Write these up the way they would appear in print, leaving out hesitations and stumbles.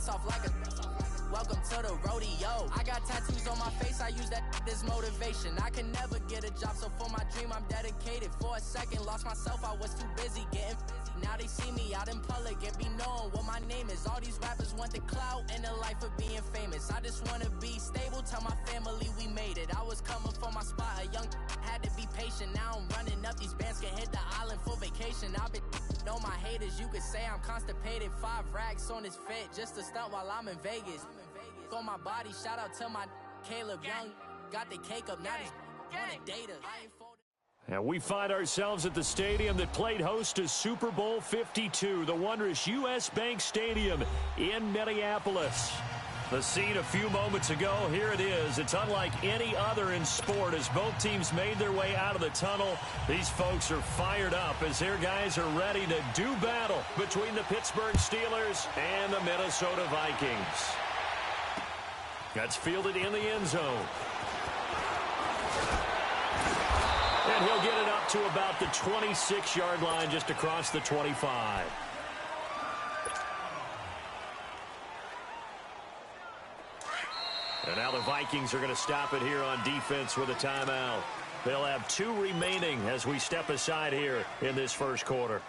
bust off like a welcome to the rodeo. I got tattoos on my face, I use that as motivation. I can never get a job, so for my dream I'm dedicated. For a second, lost myself, I was too busy getting now they see me out in public and be knowing what my name is. All these rappers want the clout and the life of being famous. I just wanna be stable, tell my family we made it. I was coming for my spot, a young had to be patient. Now I'm running up, these bands can hit the island for vacation. I've been on my haters, you could say I'm constipated. 5 racks on his fit, just to stunt while I'm in Vegas. On my body, shout out to my Caleb Young. Got the cake up, now this wanna data. And we find ourselves at the stadium that played host to Super Bowl 52, the wondrous U.S. Bank Stadium in Minneapolis. The scene a few moments ago, here it is. It's unlike any other in sport as both teams made their way out of the tunnel. These folks are fired up as their guys are ready to do battle between the Pittsburgh Steelers and the Minnesota Vikings. That's fielded in the end zone. And he'll get it up to about the 26-yard line, just across the 25. And now the Vikings are going to stop it here on defense with a timeout. They'll have 2 remaining as we step aside here in this first quarter.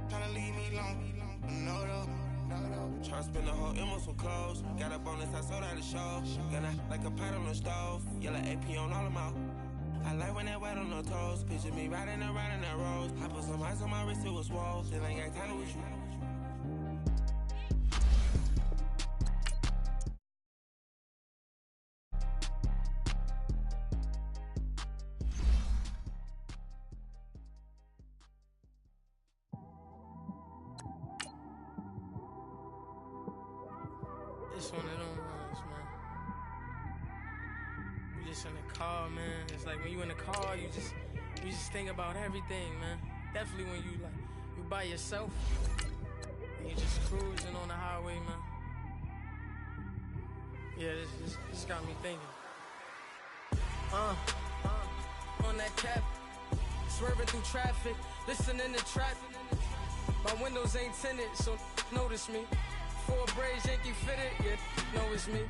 Tryna leave me alone, no though. Tryna spend the whole M on some clothes. Got a bonus, I sold out the show. Gonna like a pot on the stove. Yellow AP on all of my. I like when that wet on the toes. Picture me riding around in that rose. I put some ice on my wrist, it was swole. Still ain't got time with you. It's one of them ones, man. You just in the car, man. It's like when you in the car, you just think about everything, man. Definitely when you by yourself and you just cruising on the highway, man. Yeah, this got me thinking. On that cap, swerving through traffic, listening to trap. My windows ain't tinted, so notice me. 4 braids, Yankee fitted, yeah, know it's me.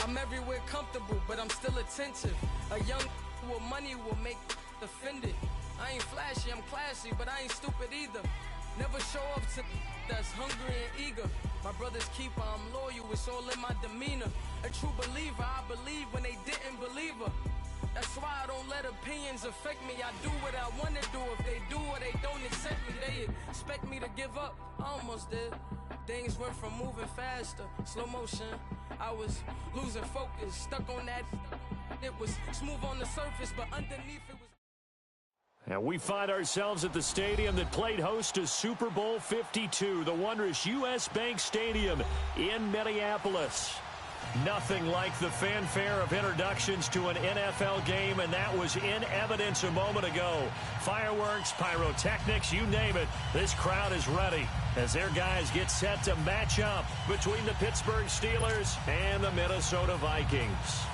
I'm everywhere comfortable, but I'm still attentive. A young with money will make offended. I ain't flashy, I'm classy, but I ain't stupid either. Never show up to that's hungry and eager. My brother's keeper, I'm loyal, it's all in my demeanor. A true believer, I believe when they didn't believe her. That's why I don't let opinions affect me. I do what I want to do. If they do or they don't accept me, they expect me to give up. I almost did. Things went from moving faster, slow motion. I was losing focus, stuck on that. It was smooth on the surface, but underneath it was. And we find ourselves at the stadium that played host to Super Bowl 52, the wondrous U.S. Bank Stadium in Minneapolis. Nothing like the fanfare of introductions to an NFL game, and that was in evidence a moment ago. Fireworks, pyrotechnics, you name it. This crowd is ready as their guys get set to match up between the Pittsburgh Steelers and the Minnesota Vikings.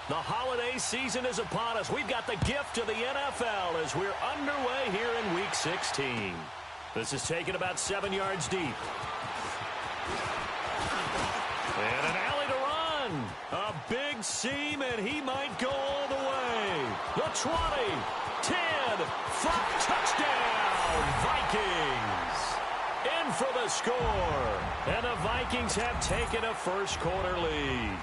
The holiday season is upon us. We've got the gift of the NFL as we're underway here in Week 16. This is taken about 7 yards deep. And an alley to run. A big seam, and he might go all the way. The 20, 10, 5, touchdown, Vikings. In for the score. And the Vikings have taken a first quarter lead.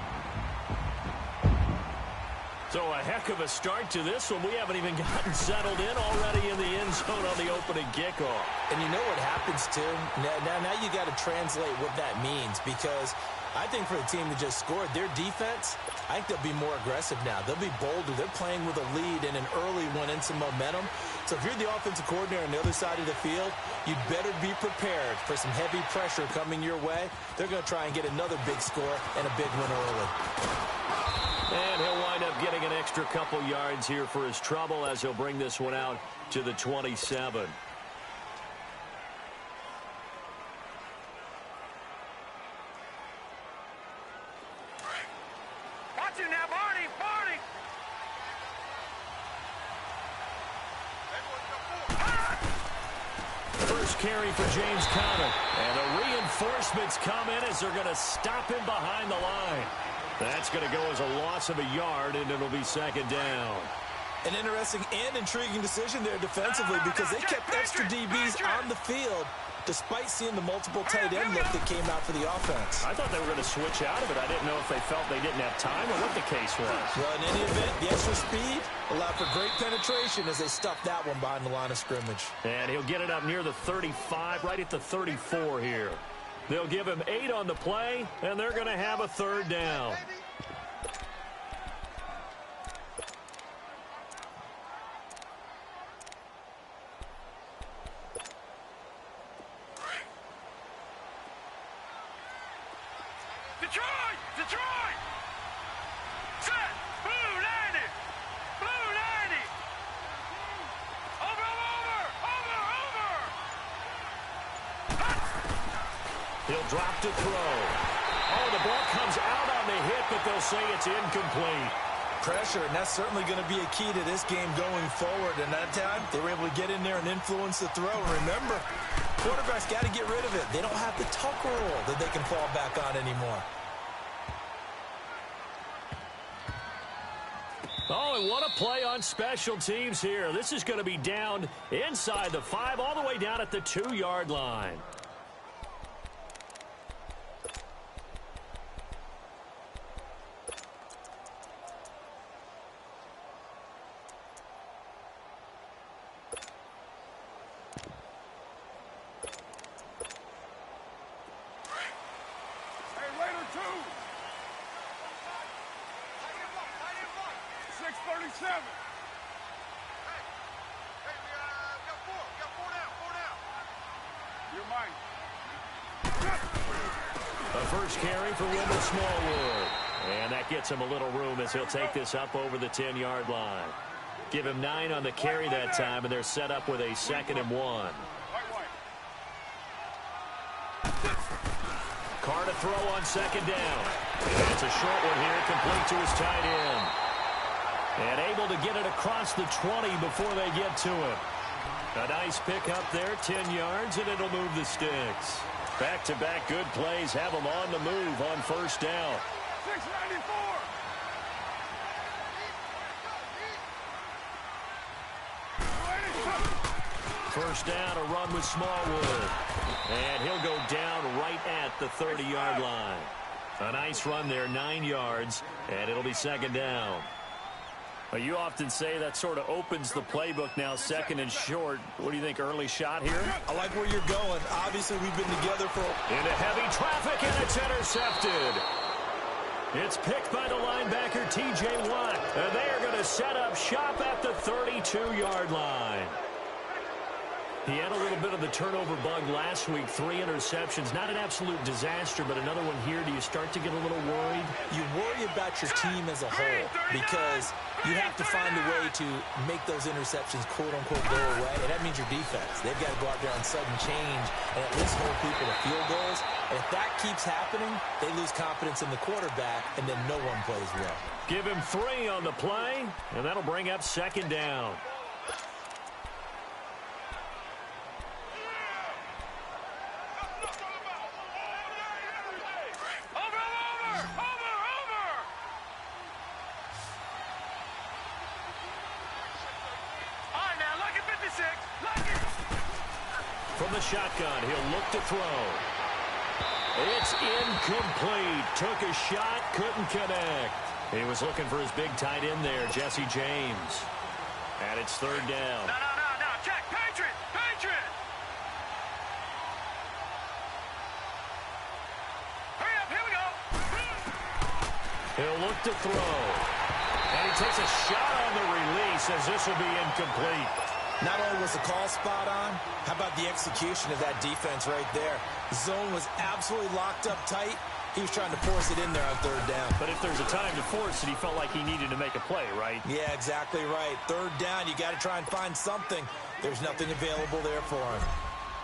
So a heck of a start to this one. We haven't even gotten settled in already in the end zone on the opening kickoff. And you know what happens, too? Now you got to translate what that means, because I think for the team that just scored, their defense, I think they'll be more aggressive now. They'll be bolder. They're playing with a lead and an early one and some momentum. So if you're the offensive coordinator on the other side of the field, you'd better be prepared for some heavy pressure coming your way. They're going to try and get another big score and a big win early. And he'll wind up getting an extra couple yards here for his trouble as he'll bring this one out to the 27. Watch him now, Barney! First carry for James Conner. And the reinforcements come in as they're going to stop him behind the line. That's going to go as a loss of a yard, and it'll be second down. An interesting and intriguing decision there defensively, because they kept extra DBs on the field despite seeing the multiple tight end look that came out for the offense. I thought they were going to switch out of it. I didn't know if they felt they didn't have time or what the case was. Well, in any event, the extra speed allowed for great penetration as they stuffed that one behind the line of scrimmage. And he'll get it up near the 35, right at the 34 here. They'll give him 8 on the play, and they're going to have a third down. Detroit! Set! Blue 90! Blue 90! Over! He'll drop to throw. Oh, the ball comes out on the hit, but they'll say it's incomplete. pressure, and that's certainly going to be a key to this game going forward. And that time, they were able to get in there and influence the throw. And remember, quarterbacks got to get rid of it. They don't have the tuck rule that they can fall back on anymore. Oh, and what a play on special teams here. This is going to be down inside the 5, all the way down at the 2-yard line. Hey, Raider 2. 637. Hey, we got 4. We got 4 down. You're mine. The first carry for Wendell Smallwood. And that gets him a little room as he'll take this up over the 10-yard line. Give him 9 on the carry that time, and they're set up with a 2nd and 1. Carr to throw on 2nd down. And it's a short one here, complete to his tight end. And able to get it across the 20 before they get to him. A nice pick up there, 10 yards, and it'll move the sticks. Back-to-back good plays have them on the move on 1st down. 694. First down, a run with Smallwood. And he'll go down right at the 30-yard line. A nice run there, 9 yards, and it'll be 2nd down. Well, you often say that sort of opens the playbook now, 2nd and short. What do you think, early shot here? I like where you're going. Obviously, we've been together for... Into heavy traffic, and it's intercepted. It's picked by the linebacker, T.J. Watt. And they are going to set up shop at the 32-yard line. He had a little bit of the turnover bug last week, 3 interceptions. Not an absolute disaster, but another one here. Do you start to get a little worried? You worry about your team as a whole because you have to find a way to make those interceptions, quote-unquote, go away. And that means your defense. They've got to go out there on sudden change and at least hold people to field goals. And if that keeps happening, they lose confidence in the quarterback, and then no one plays well. Give him 3 on the play, and that'll bring up 2nd down. From the shotgun, he'll look to throw. It's incomplete. Took a shot, couldn't connect. He was looking for his big tight end there, Jesse James. And it's 3rd down. No. Check. Patriot. Hurry up. Here we go. He'll look to throw. And he takes a shot on the release as this will be incomplete. Not only was the call spot on, how about the execution of that defense right there? The zone was absolutely locked up tight. He was trying to force it in there on 3rd down. But if there's a time to force it, he felt like he needed to make a play, right? Yeah, exactly right. 3rd down, you got to try and find something. There's nothing available there for him.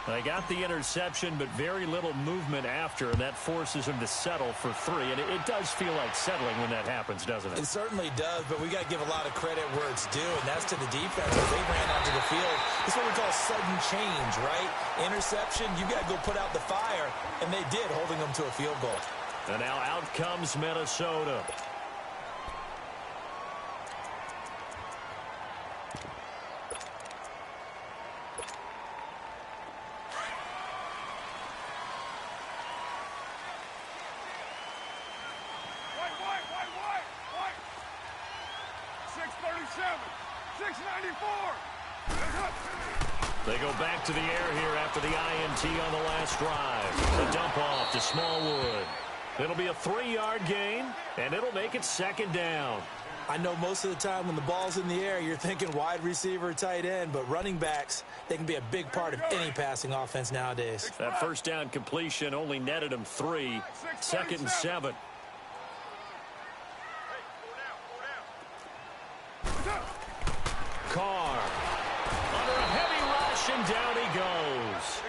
They got the interception, but very little movement after, and that forces him to settle for 3. And it does feel like settling when that happens, doesn't it? It certainly does, but we got to give a lot of credit where it's due, and that's to the defense as they ran onto the field. It's what we call sudden change, right? Interception, you got to go put out the fire, and they did, holding them to a field goal. And now out comes Minnesota. White. 637. 694. They go back to the air here after the INT on the last drive. The dump off to Smallwood. It'll be a 3-yard gain, and it'll make it 2nd down. I know most of the time when the ball's in the air, you're thinking wide receiver, tight end, but running backs, they can be a big part of any passing offense nowadays. That 1st down completion only netted him 3. 2nd and 7. Carr under a heavy rush, and down he goes.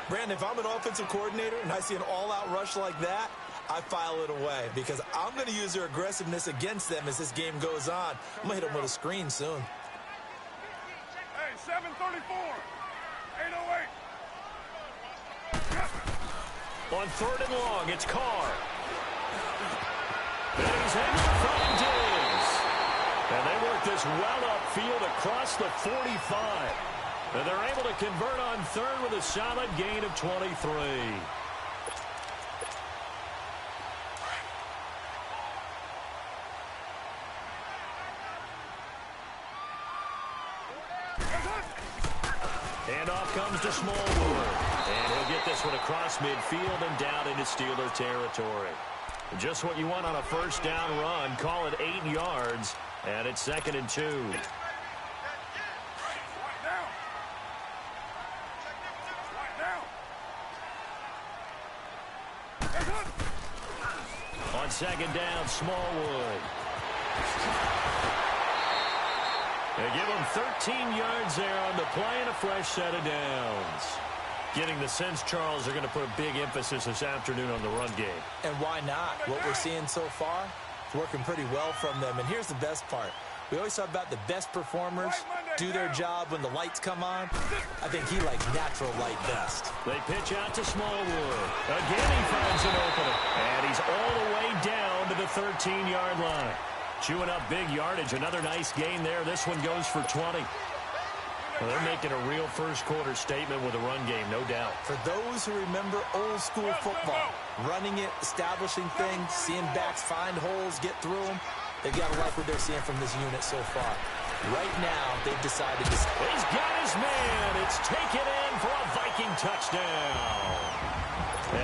Brandon, if I'm an offensive coordinator and I see an all-out rush like that, I file it away because I'm going to use their aggressiveness against them as this game goes on. I'm going to hit them with a screen soon. Hey, 7:34. 8:08. On 3rd and long, it's Carr. And he's able to find Diggs. And they work this well upfield across the 45. And they're able to convert on 3rd with a solid gain of 23. And off comes to Smallwood. And he'll get this one across midfield and down into Steeler territory. Just what you want on a first down run. Call it 8 yards. And it's 2nd and 2. On 2nd down, Smallwood. They give him 13 yards there on the play and a fresh set of downs. Getting the sense, Charles, they're going to put a big emphasis this afternoon on the run game. And why not? What we're seeing so far is working pretty well from them. And here's the best part. We always talk about the best performers do their job when the lights come on. I think he likes natural light best. They pitch out to Smallwood. Again, he finds an opening. And he's all the way down to the 13-yard line. Chewing up big yardage. Another nice gain there. This one goes for 20. Well, they're making a real first-quarter statement with a run game, no doubt. For those who remember old-school football, running it, establishing things, seeing backs find holes, get through them, they've got to like what they're seeing from this unit so far. Right now, they've decided to... He's got his man. It's taken in for a Viking touchdown.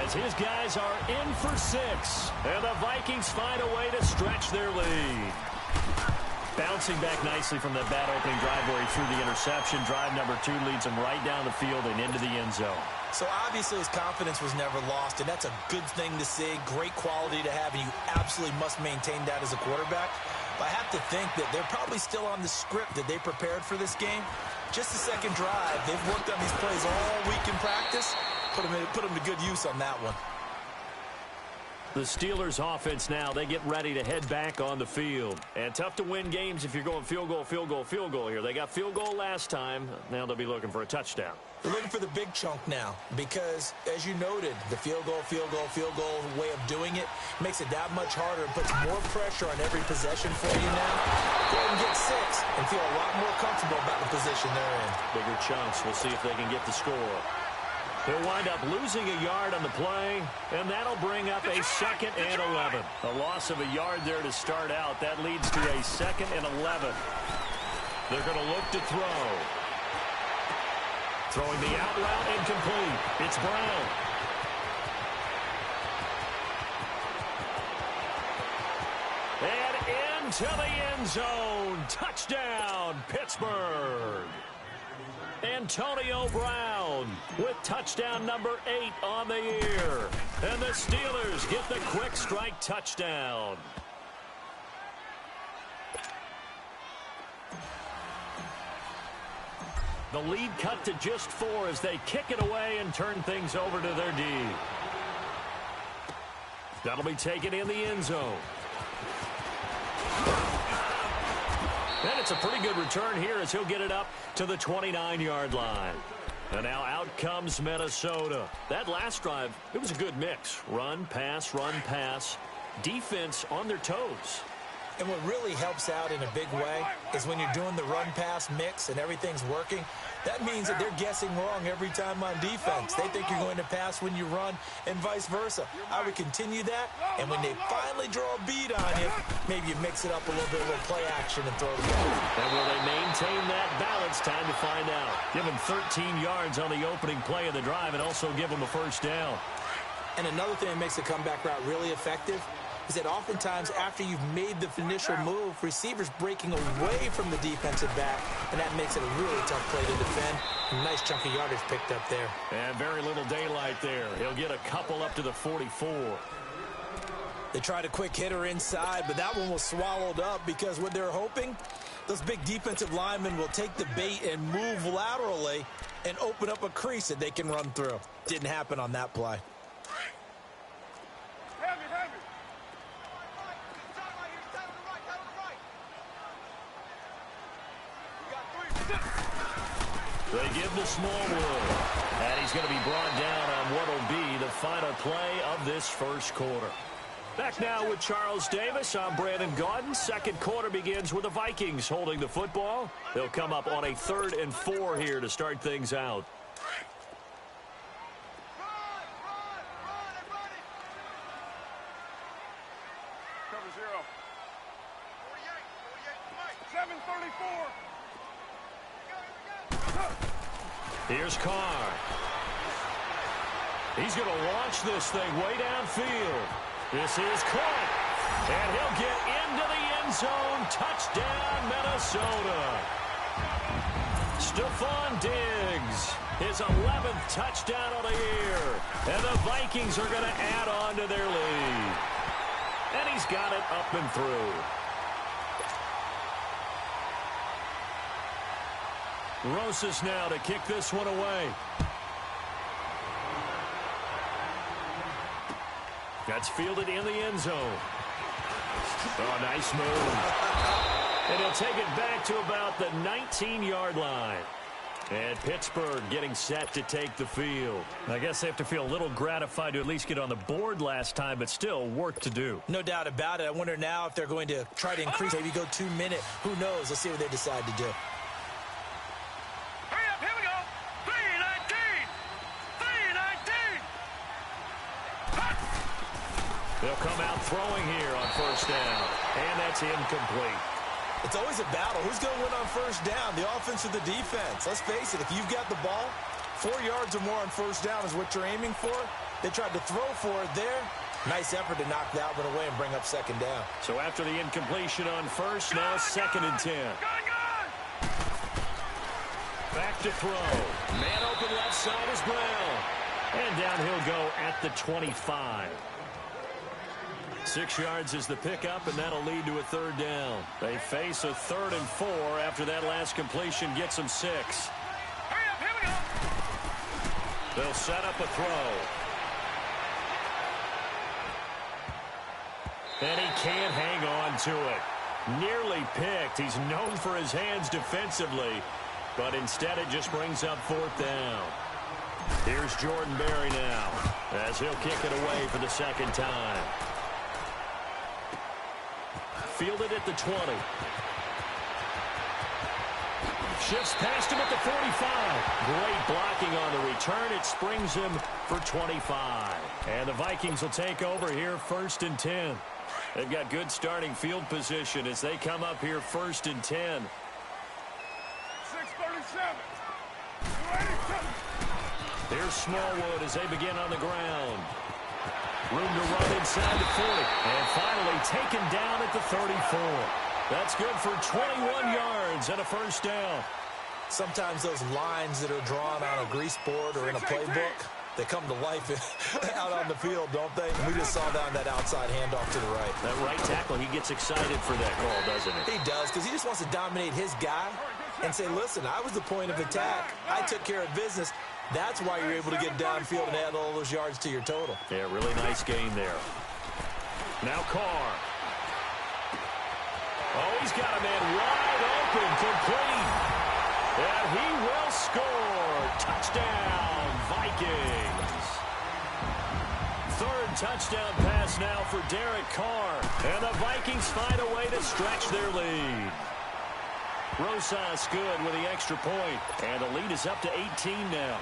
As his guys are in for 6. And the Vikings find a way to stretch their lead. Bouncing back nicely from that bad opening drive where he threw the interception. Drive number 2 leads him right down the field and into the end zone. So obviously his confidence was never lost, and that's a good thing to see. Great quality to have, and you absolutely must maintain that as a quarterback. But I have to think that they're probably still on the script that they prepared for this game. Just the second drive. They've worked on these plays all week in practice. Put them to good use on that one. The Steelers offense now, they get ready to head back on the field. And tough to win games if you're going field goal, field goal, field goal here. They got field goal last time. Now they'll be looking for a touchdown. They're looking for the big chunk now because, as you noted, the field goal way of doing it makes it that much harder and puts more pressure on every possession for you now. Go ahead and get 6 and feel a lot more comfortable about the position they're in. Bigger chunks. We'll see if they can get the score. He'll wind up losing a yard on the play, and that'll bring up a 2nd and 11. A loss of a yard there to start out. That leads to a 2nd and 11. They're going to look to throw. Throwing the out route incomplete. It's Brown. And into the end zone. Touchdown, Pittsburgh. Antonio Brown with touchdown number 8 on the year. And the Steelers get the quick strike touchdown. The lead cut to just 4 as they kick it away and turn things over to their D. That'll be taken in the end zone. And it's a pretty good return here as he'll get it up to the 29-yard line. And now out comes Minnesota. That last drive, it was a good mix. Run, pass, defense on their toes. And what really helps out in a big way is when you're doing the run-pass mix and everything's working, that means that they're guessing wrong every time on defense. They think you're going to pass when you run and vice versa. I would continue that, and when they finally draw a bead on you, maybe you mix it up a little bit with play action and throw the ball. And will they maintain that balance? Time to find out. Give them 13 yards on the opening play of the drive and also give them a first down. And another thing that makes the comeback route really effective is that oftentimes after you've made the initial move, receivers breaking away from the defensive back, and that makes it a really tough play to defend. A nice chunk of yardage picked up there. And very little daylight there. He'll get a couple up to the 44. They tried a quick hitter inside, but that one was swallowed up because what they're hoping, those big defensive linemen will take the bait and move laterally and open up a crease that they can run through. Didn't happen on that play. Heavy. They give to Smallwood. And he's going to be brought down on what will be the final play of this first quarter. Back now with Charles Davis. I'm Brandon Gaudin. Second quarter begins with the Vikings holding the football. They'll come up on a 3rd and 4 here to start things out. Cover 0. 7:34. Here's Carr. He's going to launch this thing way downfield. This is caught. And he'll get into the end zone. Touchdown, Minnesota. Stephon Diggs, his 11th touchdown of the year. And the Vikings are going to add on to their lead. And he's got it up and through. Rosas now to kick this one away. That's fielded in the end zone. Oh, nice move. And he'll take it back to about the 19-yard line. And Pittsburgh getting set to take the field. I guess they have to feel a little gratified to at least get on the board last time, but still work to do. No doubt about it. I wonder now if they're going to try to increase, maybe go 2 minutes. Who knows? Let's see what they decide to do. Hurry up, here we go. 3:19. 3:19. They'll come out throwing here on first down. And that's incomplete. It's always a battle. Who's going to win on first down, the offense or the defense? Let's face it, if you've got the ball, 4 yards or more on first down is what you're aiming for. They tried to throw for it there. Nice effort to knock that one away and bring up second down. So after the incompletion on first, now 2nd and 10. Back to throw. Man open left side is Brown. And down he'll go at the 25. 6 yards is the pickup, and that'll lead to a 3rd down. They face a 3rd and 4 after that last completion gets them 6. Hurry up, here we go. They'll set up a throw. And he can't hang on to it. Nearly picked. He's known for his hands defensively, but instead it just brings up 4th down. Here's Jordan Berry now as he'll kick it away for the 2nd time. Fielded at the 20. Shifts past him at the 45. Great blocking on the return. It springs him for 25. And the Vikings will take over here 1st and 10. They've got good starting field position as they come up here 1st and 10. 6:37. 2:87. Here's Smallwood as they begin on the ground. Room to run inside the 40. And finally taken down at the 34. That's good for 21 yards and a 1st down. Sometimes those lines that are drawn on a grease board or in a playbook, they come to life out on the field, don't they? And we just saw that on that outside handoff to the right. That right tackle, he gets excited for that call, doesn't he? He does, because he just wants to dominate his guy and say, listen, I was the point of attack. I took care of business. That's why you're able to get downfield and add all those yards to your total. Yeah, really nice gain there. Now Carr. Oh, he's got a man wide open, complete. And he will score. Touchdown, Vikings. 3rd touchdown pass now for Derek Carr. And the Vikings find a way to stretch their lead. Rosas good with the extra point. And the lead is up to 18 now.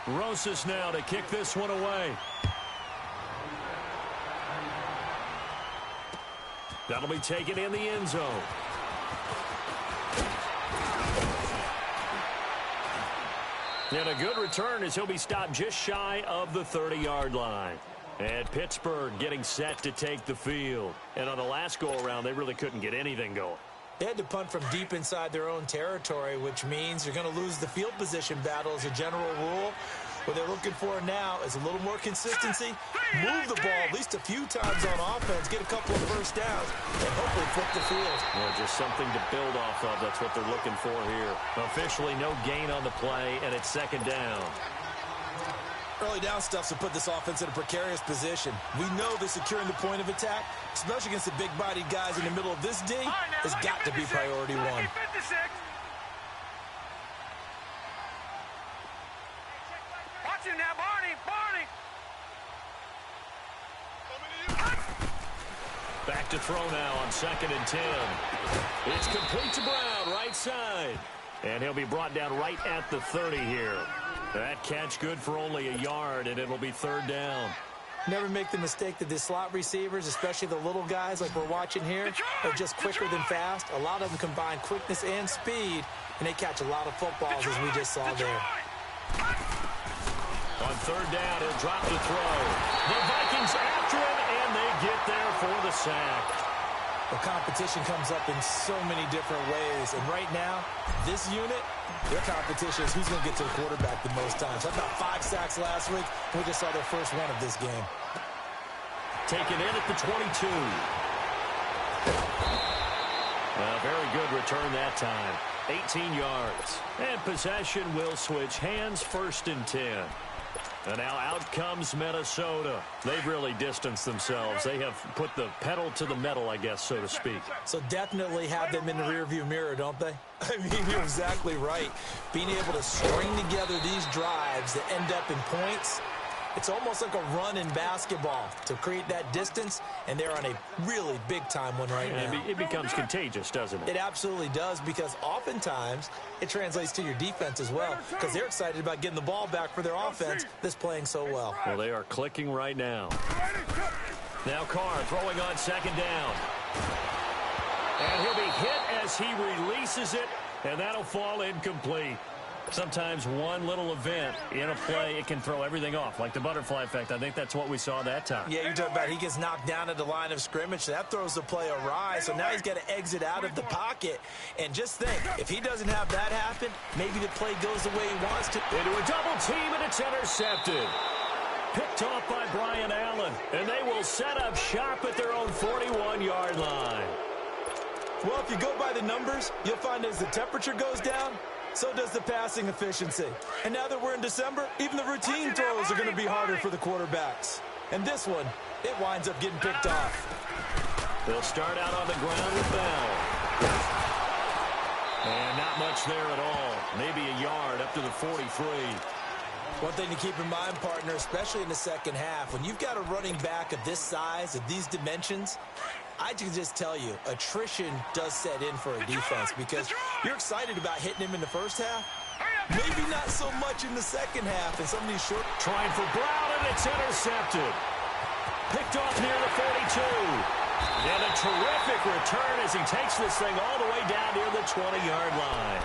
Rosas now to kick this one away. That'll be taken in the end zone. And a good return as he'll be stopped just shy of the 30-yard line. And Pittsburgh getting set to take the field. And on the last go-around, they really couldn't get anything going. They had to punt from deep inside their own territory, which means you're going to lose the field position battle as a general rule. What they're looking for now is a little more consistency, move the ball at least a few times on offense, get a couple of first downs, and hopefully flip the field. Yeah, just something to build off of. That's what they're looking for here. Officially no gain on the play, and it's 2nd down. Early down stuff to put this offense in a precarious position. We know that securing the point of attack, especially against the big-bodied guys in the middle of this D, has got to be priority one. Watch him now, Barney! Back to throw now on 2nd and 10. It's complete to Brown, right side. And he'll be brought down right at the 30 here. That catch good for only a yard, and it'll be 3rd down. Never make the mistake that the slot receivers, especially the little guys like we're watching here, are just quicker than fast. A lot of them combine quickness and speed, and they catch a lot of footballs, as we just saw there. On 3rd down, he'll drop the throw. The Vikings after him, and they get there for the sack. The competition comes up in so many different ways, and right now, this unit, their competition is who's going to get to the quarterback the most times. That's about 5 sacks last week, and we just saw their first one of this game. Taken in at the 22. Very good return that time. 18 yards. And possession will switch hands, 1st and 10. And now out comes Minnesota. They've really distanced themselves. They have put the pedal to the metal, I guess, so to speak. So definitely have them in the rearview mirror, don't they? I mean, you're exactly right. Being able to string together these drives that end up in points, it's almost like a run in basketball to create that distance, and they're on a really big-time one right now. It becomes contagious, doesn't it? It absolutely does, because oftentimes it translates to your defense as well, because they're excited about getting the ball back for their offense that's playing so well. Well, they are clicking right now. Now Carr throwing on 2nd down. And he'll be hit as he releases it, and that'll fall incomplete. Sometimes one little event in a play, it can throw everything off, like the butterfly effect. I think that's what we saw that time. Yeah, you're talking about he gets knocked down at the line of scrimmage. That throws the play awry, so now he's got to exit out of the pocket. And just think, if he doesn't have that happen, maybe the play goes the way he wants to. Into a double team, and it's intercepted. Picked off by Brian Allen, and they will set up shop at their own 41-yard line. Well, if you go by the numbers, you'll find as the temperature goes down, so does the passing efficiency. And now that we're in December, even the routine throws are going to be harder for the quarterbacks. And this one, it winds up getting picked off. They'll start out on the ground with Bell. And not much there at all. Maybe a yard up to the 43. One thing to keep in mind, partner, especially in the second half, when you've got a running back of this size, of these dimensions, I can just tell you, attrition does set in for a defense, because you're excited about hitting him in the first half. Maybe not so much in the second half. And some of these short... Trying for Brown, and it's intercepted. Picked off near the 42. And a terrific return as he takes this thing all the way down near the 20-yard line.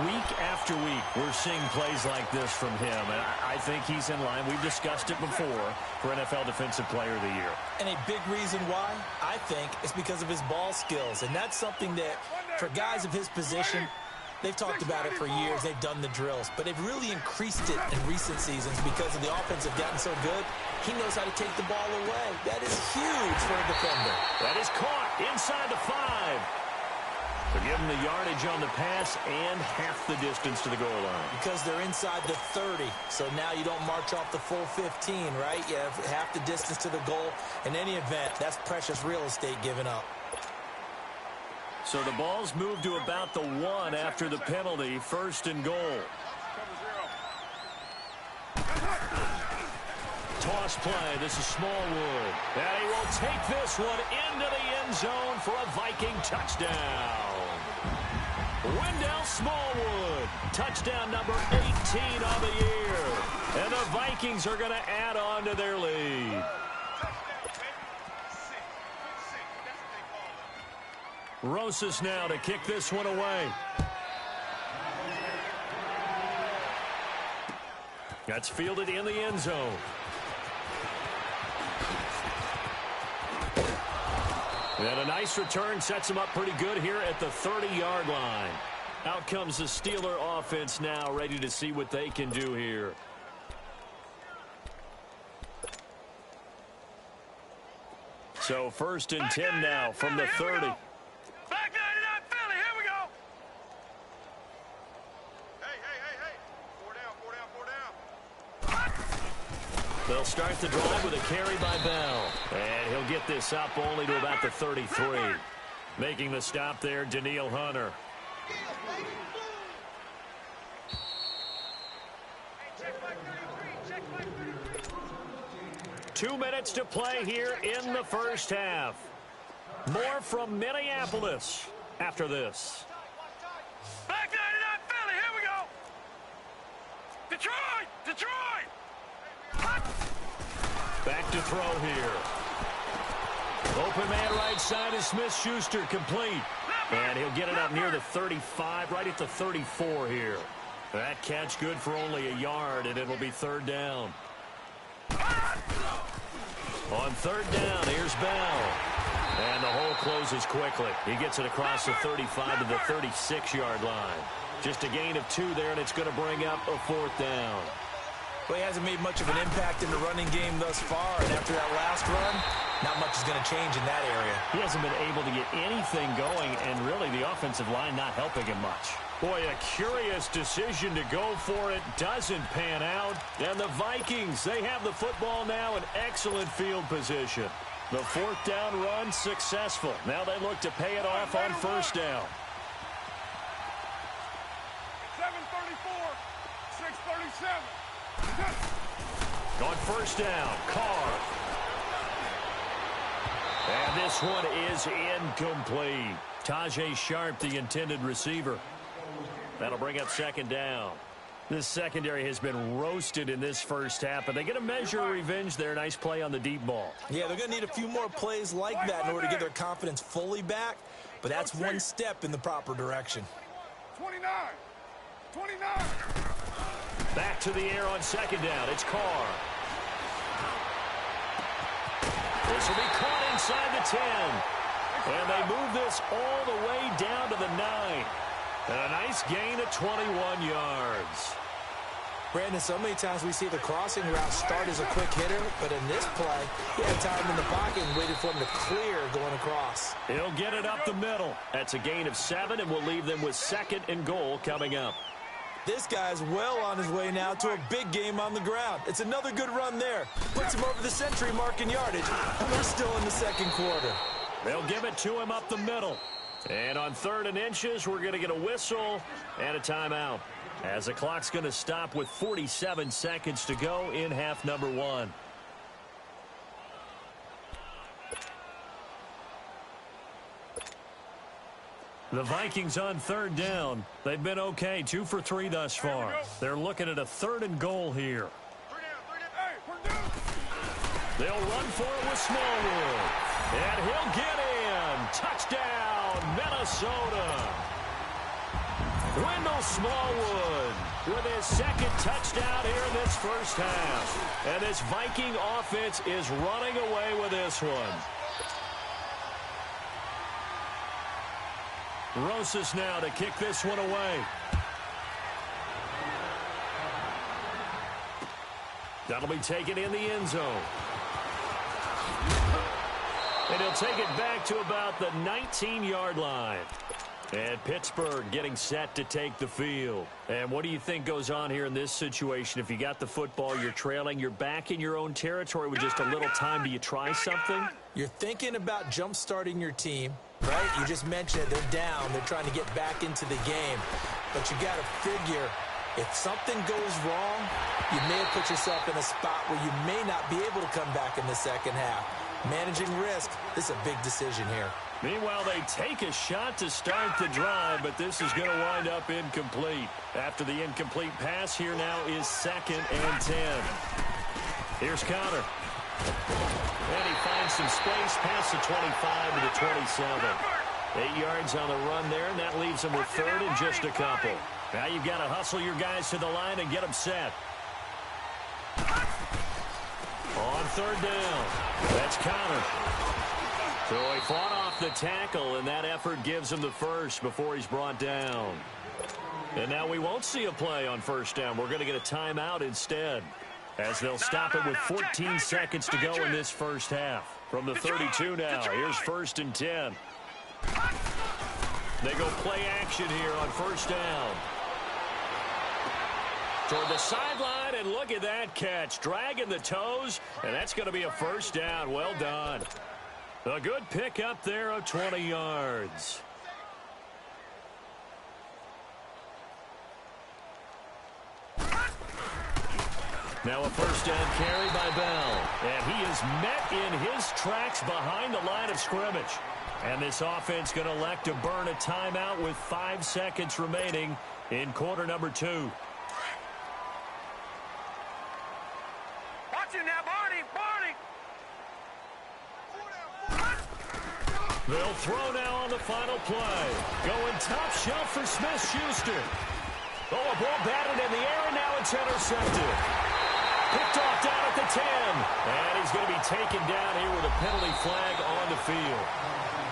Week after week, we're seeing plays like this from him, and I think he's in line. We've discussed it before for NFL Defensive Player of the Year. And a big reason why, I think, is because of his ball skills. And that's something that, for guys of his position, they've talked about it for years. They've done the drills. But they've really increased it in recent seasons because of the offense have gotten so good. He knows how to take the ball away. That is huge for a defender. That is caught inside the 5. So give him the yardage on the pass and half the distance to the goal line. Because they're inside the 30, so now you don't march off the full 15, right? You have half the distance to the goal. In any event, that's precious real estate given up. So the ball's moved to about the 1 after the penalty, 1st and goal. Toss play, this is Smallwood. And he will take this one into the end zone for a Viking touchdown. Wendell Smallwood, touchdown number 18 on the year. And the Vikings are going to add on to their lead. Rosas now to kick this one away. That's fielded in the end zone. And a nice return sets him up pretty good here at the 30-yard line. Out comes the Steeler offense now, ready to see what they can do here. So 1st and 10 now from the 30. Back 99 Philly, here we go. Hey. 4 down. They'll start the drive with a carry by Bell. And he'll get this up only to about the 33. Making the stop there, Daniil Hunter. 2 minutes to play here in the first half. More from Minneapolis after this. Back 99 Philly, here we go. Detroit, Detroit. Back to throw here. Open man right side is Smith-Schuster, complete. And he'll get it up near the 35, right at the 34 here. That catch good for only a yard, and it'll be third down. On third down, here's Bell. And the hole closes quickly. He gets it across the 35 to the 36-yard line. Just a gain of 2 there, and it's going to bring up a fourth down. Well, he hasn't made much of an impact in the running game thus far, and after that last run, not much is going to change in that area. He hasn't been able to get anything going, and really the offensive line not helping him much. Boy, a curious decision to go for it doesn't pan out. And the Vikings, they have the football now in excellent field position. The fourth down run successful. Now they look to pay it off on first down. 7:34, 6:37. On first down, Carr. And this one is incomplete. Tajay Sharp, the intended receiver. That'll bring up second down. This secondary has been roasted in this first half, but they get a measure of revenge there. Nice play on the deep ball. Yeah, they're going to need a few more plays like that in order to get their confidence fully back, but that's one step in the proper direction. 29. Back to the air on second down. It's Carr. This will be caught inside the 10. And they move this all the way down to the 9. And a nice gain of 21 yards. Brandon, so many times we see the crossing route start as a quick hitter, but in this play, he had time in the pocket and waited for him to clear going across. He'll get it up the middle. That's a gain of 7, and we'll leave them with second and goal coming up. This guy's well on his way now to a big game on the ground. It's another good run there. Puts him over the century mark in yardage, and we're still in the second quarter. They'll give it to him up the middle. And on 3rd and inches, we're going to get a whistle and a timeout, as the clock's going to stop with 47 seconds to go in half number 1. The Vikings on 3rd down. They've been okay, 2 for 3 thus far. They're looking at a 3rd and goal here. They'll run for it with Smallwood. And he'll get in. Touchdown, Minnesota. Wendell Smallwood with his second touchdown here in this first half. And this Viking offense is running away with this one. Rosas now to kick this one away. That'll be taken in the end zone. And he'll take it back to about the 19-yard line. And Pittsburgh getting set to take the field. And what do you think goes on here in this situation? If you got the football, you're trailing, you're back in your own territory with just a little time. Do you try something? You're thinking about jump-starting your team, right? You just mentioned it. They're down. They're trying to get back into the game. But you got to figure, if something goes wrong, you may have put yourself in a spot where you may not be able to come back in the second half. Managing risk, this is a big decision here. Meanwhile, they take a shot to start the drive, but this is going to wind up incomplete. After the incomplete pass, here now is 2nd and 10. Here's Conner. And he finds some space past the 25 to the 27. 8 yards on the run there, and that leaves them with 3rd and just a couple. Now you've got to hustle your guys to the line and get them set. On 3rd down, that's Conner. So he fought off the tackle, and that effort gives him the first before he's brought down. And now we won't see a play on 1st down. We're going to get a timeout instead, as they'll stop it with 14 seconds to go in this first half. From the 32 now, here's 1st and 10. They go play action here on 1st down. Toward the sideline, and look at that catch. Dragging the toes, and that's going to be a first down. Well done. A good pick up there of 20 yards. Now a first down carry by Bell. And he is met in his tracks behind the line of scrimmage. And this offense going to elect to burn a timeout with 5 seconds remaining in quarter number 2. Watch it now, Barney! They'll throw now on the final play. Going top shelf for Smith-Schuster. Oh, a ball batted in the air, and now it's intercepted. Picked off down at the 10. And he's going to be taken down here with a penalty flag on the field.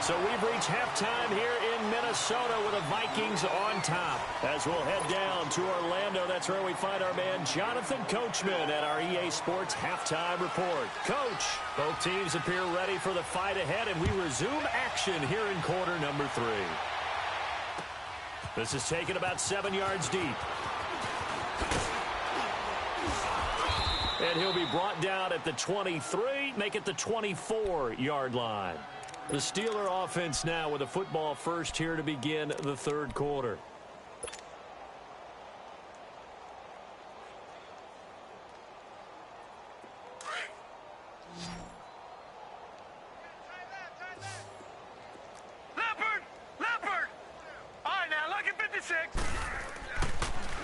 So we've reached halftime here in Minnesota with the Vikings on top. As we'll head down to Orlando, that's where we find our man Jonathan Coachman at our EA Sports Halftime Report. Coach, both teams appear ready for the fight ahead, and we resume action here in quarter number 3. This is taken about 7 yards deep. And he'll be brought down at the 23, make it the 24-yard line. The Steeler offense now with a football first here to begin the third quarter. Leopard! All right, now, look at 56.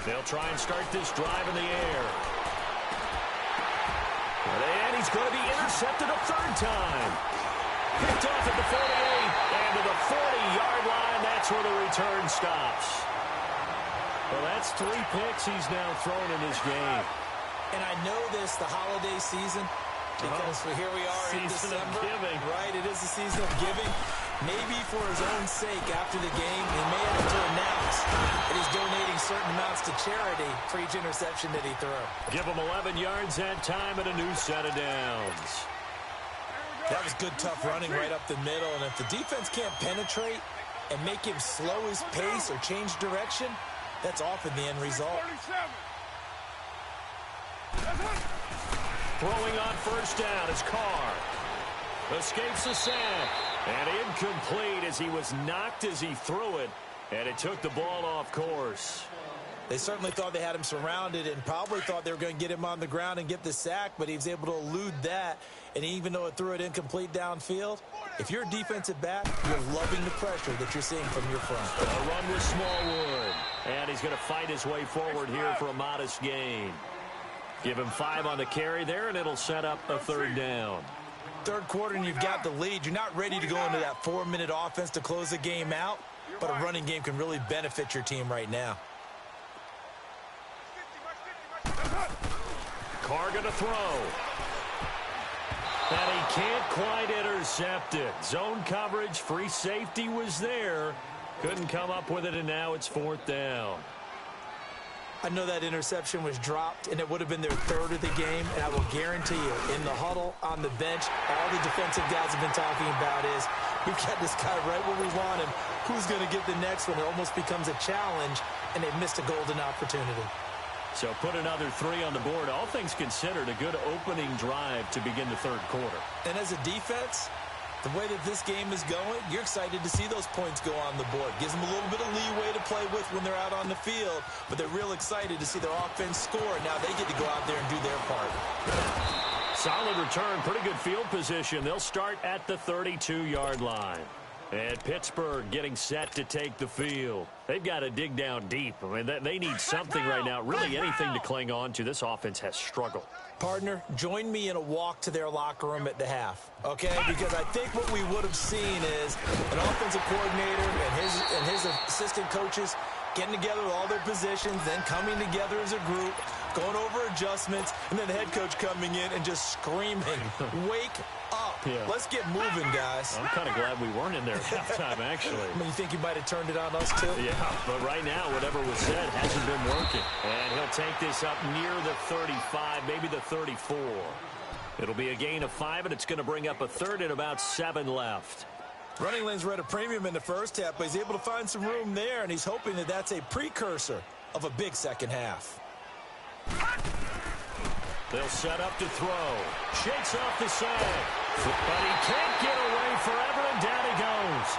They'll try and start this drive in the air. And he's going to be intercepted a third time. Picked off at the 48, and to the 40-yard line, that's where the return stops. Well, that's 3 picks he's now thrown in this game. And I know this, the holiday season, because here we are in Season of December. giving. Right, it is the season of giving. Maybe for his own sake after the game, he may have to announce that he's donating certain amounts to charity for each interception that he threw. Give him 11 yards that time and a new set of downs. That was good, tough running right up the middle. And if the defense can't penetrate and make him slow his pace or change direction, that's often the end result. Throwing on first down is Carr. Escapes the sack. And incomplete as he was knocked as he threw it. And it took the ball off course. They certainly thought they had him surrounded and probably thought they were going to get him on the ground and get the sack, but he was able to elude that. And even though it threw it incomplete downfield, if you're a defensive back, you're loving the pressure that you're seeing from your front. A run with Smallwood. And he's going to fight his way forward here for a modest gain. Give him 5 on the carry there, and it'll set up a third down. Third quarter, and you've got the lead. You're not ready to go into that 4-minute offense to close the game out, but a running game can really benefit your team right now. Carr going to throw. And he can't quite intercept it. Zone coverage, free safety was there. Couldn't come up with it, and now it's 4th down. I know that interception was dropped, and it would have been their 3rd of the game, and I will guarantee you, in the huddle, on the bench, all the defensive guys have been talking about is, we've got this guy right where we want him. Who's going to get the next one? It almost becomes a challenge, and they've missed a golden opportunity. So put another 3 on the board. All things considered, a good opening drive to begin the third quarter. And as a defense, the way that this game is going, you're excited to see those points go on the board. Gives them a little bit of leeway to play with when they're out on the field, but they're real excited to see their offense score. Now they get to go out there and do their part. Solid return, pretty good field position. They'll start at the 32-yard line. And Pittsburgh getting set to take the field. They've got to dig down deep. I mean, they need something right now, really anything to cling on to. This offense has struggled. Partner, join me in a walk to their locker room at the half, okay? Because I think what we would have seen is an offensive coordinator and his assistant coaches getting together with all their positions, then coming together as a group, going over adjustments, and then the head coach coming in and just screaming, wake up. Yeah. Let's get moving, guys. I'm kind of glad we weren't in there at halftime, actually. I mean, you think you might have turned it on us, too? Yeah, but right now, whatever was said hasn't been working. And he'll take this up near the 35, maybe the 34. It'll be a gain of 5, and it's going to bring up a third and about 7 left. Running lanes were at a premium in the first half, but he's able to find some room there, and he's hoping that that's a precursor of a big second half. They'll set up to throw. Shakes off the side. But he can't get away forever, and down he goes.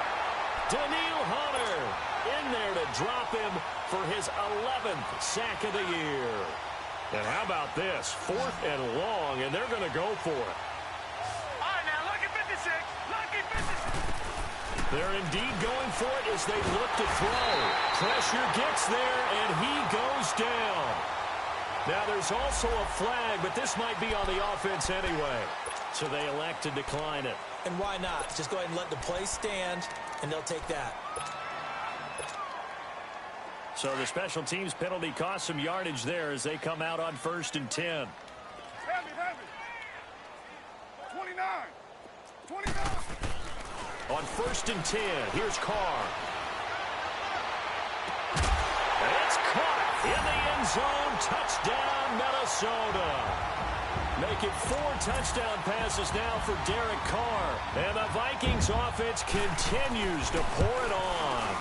Daniil Hunter in there to drop him for his 11th sack of the year. And how about this? 4th and long, and they're going to go for it. All right, now, lucky 56. Lucky 56. They're indeed going for it as they look to throw. Pressure gets there, and he goes down. Now, there's also a flag, but this might be on the offense anyway. So they elect to decline it. And why not? Just go ahead and let the play stand, and they'll take that. So the special teams penalty cost some yardage there as they come out on 1st and 10. Heavy. 29. 29. On 1st and 10, here's Carr. And it's caught in the end zone. Touchdown, Minnesota. Make it 4 touchdown passes now for Derek Carr. And the Vikings offense continues to pour it on.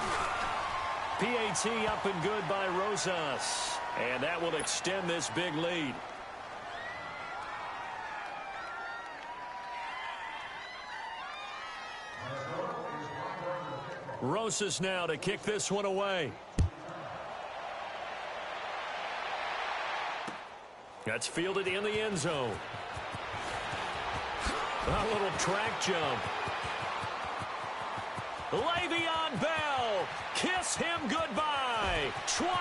PAT up and good by Rosas. And that will extend this big lead. Rosas now to kick this one away. That's fielded in the end zone. A little track jump. Le'Veon Bell. Kiss him goodbye. 20,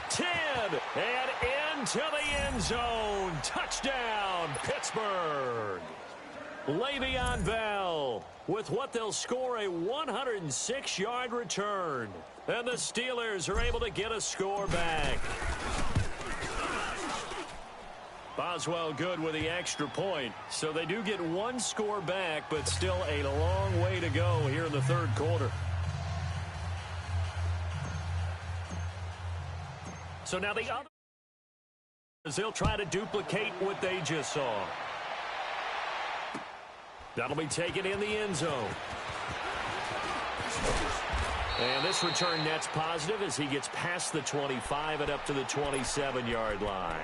10, and into the end zone. Touchdown, Pittsburgh. Le'Veon Bell with what they'll score a 106-yard return. And the Steelers are able to get a score back. Boswell good with the extra point. So they do get 1 score back, but still a long way to go here in the 3rd quarter. So now the others, they'll try to duplicate what they just saw. That'll be taken in the end zone. And this return net's positive as he gets past the 25 and up to the 27-yard line.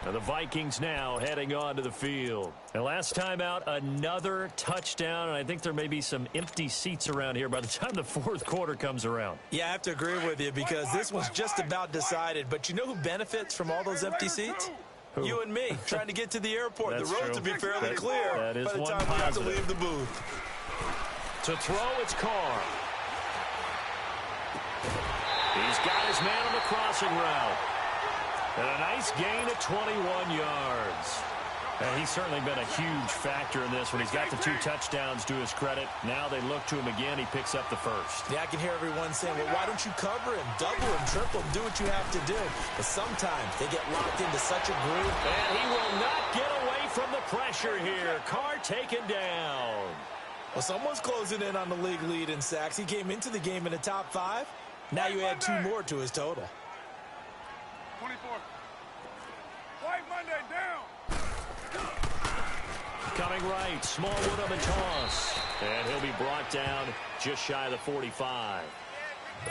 And the Vikings now heading onto the field. And last time out, another touchdown. And I think there may be some empty seats around here by the time the 4th quarter comes around. Yeah, I have to agree with you because this one's just about decided. But you know who benefits from all those empty seats? Who? You and me, trying to get to the airport. That's the roads true. will be fairly clear that is by the one time we have to positive. leave the booth. To throw, it's Carr. He's got his man on the crossing route. And a nice gain of 21 yards. And he's certainly been a huge factor in this one. He's got the 2 touchdowns to his credit. Now they look to him again. He picks up the 1st. Yeah, I can hear everyone saying, well, why don't you cover him, double him, triple him, do what you have to do. But sometimes they get locked into such a groove. And he will not get away from the pressure here. Carr taken down. Well, someone's closing in on the league lead in sacks. He came into the game in the top 5. Now you add 2 more to his total. 24. White Monday down. Coming right, Smallwood on the toss. And he'll be brought down just shy of the 45.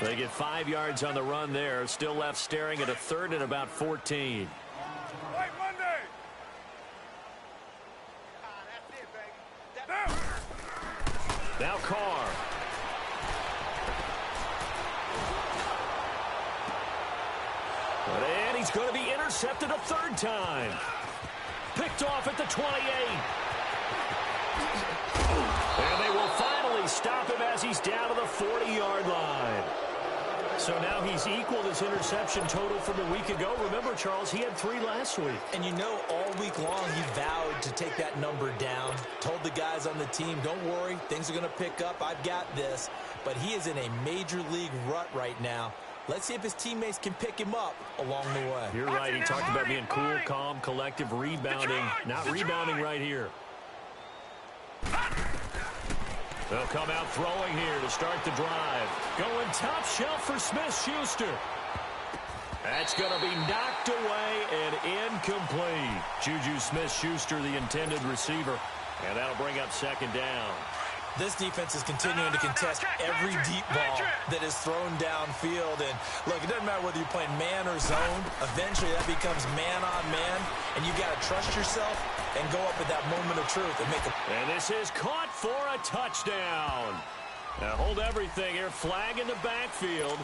They get 5 yards on the run there. Still left staring at a 3rd and about 14. White Monday. That's it, baby. Down. Now Carr. And he's going to be intercepted a 3rd time. Picked off at the 28. And they will finally stop him as he's down to the 40-yard line. So now he's equaled his interception total from a week ago. Remember, Charles, he had 3 last week. And you know, all week long he vowed to take that number down. Told the guys on the team, don't worry, things are going to pick up. I've got this. But he is in a major league rut right now. Let's see if his teammates can pick him up along the way. You're right. He talked about being cool, calm, collective, rebounding. Not rebounding right here. They'll come out throwing here to start the drive. Going top shelf for Smith-Schuster. That's going to be knocked away and incomplete. Juju Smith-Schuster, the intended receiver. And that'll bring up 2nd down. This defense is continuing to contest every deep ball that is thrown downfield. And, look, it doesn't matter whether you're playing man or zone. Eventually, that becomes man-on-man, and you've got to trust yourself and go up at that moment of truth and make a... And this is caught for a touchdown. Now, hold everything here. Flag in the backfield.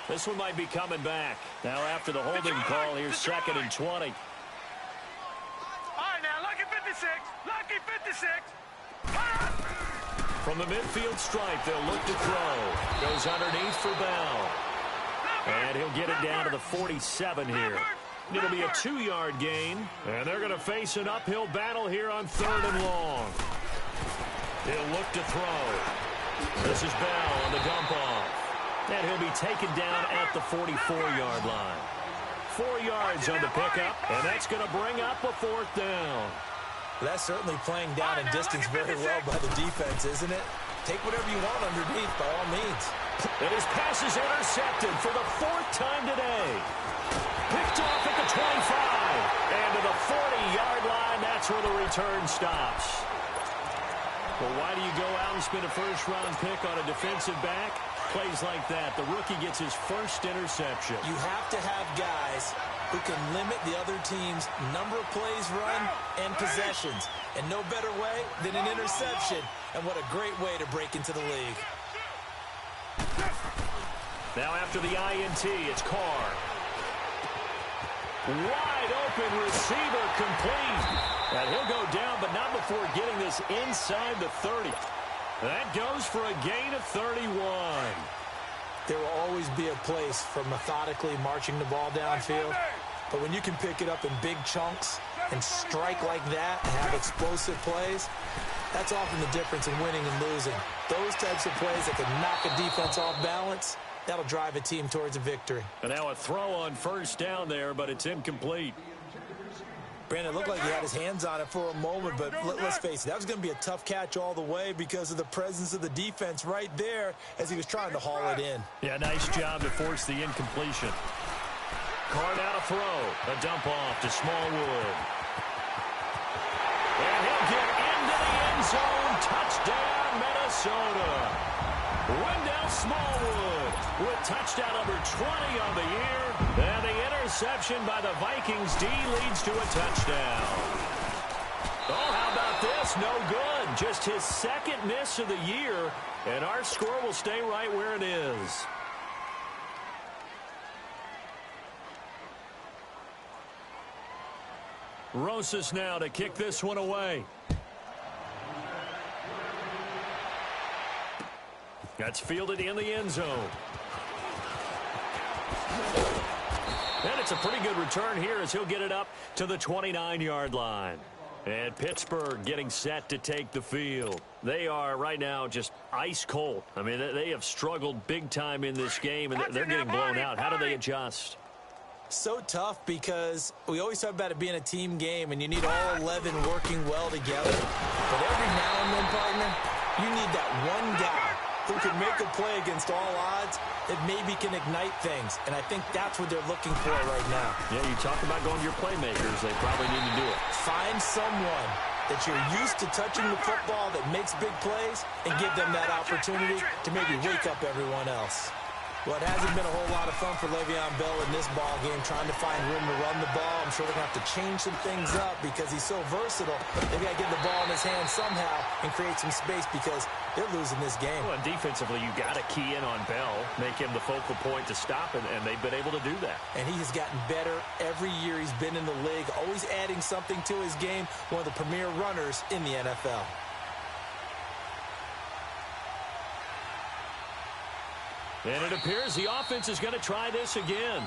This one might be coming back. Now, after the holding call, here's 2nd and 20. All right, now, lucky 56. Lucky 56. From the midfield stripe, they'll look to throw. Goes underneath for Bell. And he'll get it down to the 47 here. It'll be a 2-yard gain. And they're going to face an uphill battle here on 3rd and long. He'll look to throw. This is Bell on the dump off. And he'll be taken down at the 44-yard line. 4 yards on the pickup, and that's going to bring up a 4th down. That's certainly playing down in distance very well by the defense, isn't it? Take whatever you want underneath, by all means. And his pass is intercepted for the 4th time today. Picked off at the 25. And to the 40-yard line, that's where the return stops. Well, why do you go out and spend a first-round pick on a defensive back? Plays like that. The rookie gets his first interception. You have to have guys who can limit the other team's number of plays run and possessions. And no better way than an interception. And what a great way to break into the league. Now after the INT, it's Carr. Wide open receiver complete. And he'll go down, but not before getting this inside the 30. That goes for a gain of 31. There will always be a place for methodically marching the ball downfield. But when you can pick it up in big chunks and strike like that and have explosive plays, that's often the difference in winning and losing. Those types of plays that can knock a defense off balance, that'll drive a team towards a victory. And now a throw on 1st down there, but it's incomplete. Brandon, it looked like he had his hands on it for a moment, but let's face it, that was going to be a tough catch all the way because of the presence of the defense right there as he was trying to haul it in. Yeah, nice job to force the incompletion. Carr now to throw. A dump off to Smallwood. And he'll get into the end zone. Touchdown, Minnesota. Wendell Smallwood with touchdown number 20 on the year. And the interception by the Vikings D leads to a touchdown. Oh, how about this? No good. Just his 2nd miss of the year. And our score will stay right where it is. Rosas now to kick this one away. That's fielded in the end zone. And it's a pretty good return here as he'll get it up to the 29-yard line. And Pittsburgh getting set to take the field. They are right now just ice cold. I mean, they have struggled big time in this game, and they're getting blown out. How do they adjust? So tough because we always talk about it being a team game, and you need all 11 working well together. But every now and then, partner, you need that one guy who can make a play against all odds that maybe can ignite things. And I think that's what they're looking for right now. Yeah, you talk about going to your playmakers. They probably need to do it. Find someone that you're used to touching the football that makes big plays and give them that opportunity to maybe wake up everyone else. Well, it hasn't been a whole lot of fun for Le'Veon Bell in this ball game, trying to find room to run the ball. I'm sure they're going to have to change some things up because he's so versatile. They've got to get the ball in his hands somehow and create some space because they're losing this game. Well, and defensively, you got to key in on Bell, make him the focal point to stop him, and they've been able to do that. And he has gotten better every year he's been in the league, always adding something to his game, one of the premier runners in the NFL. And it appears the offense is going to try this again.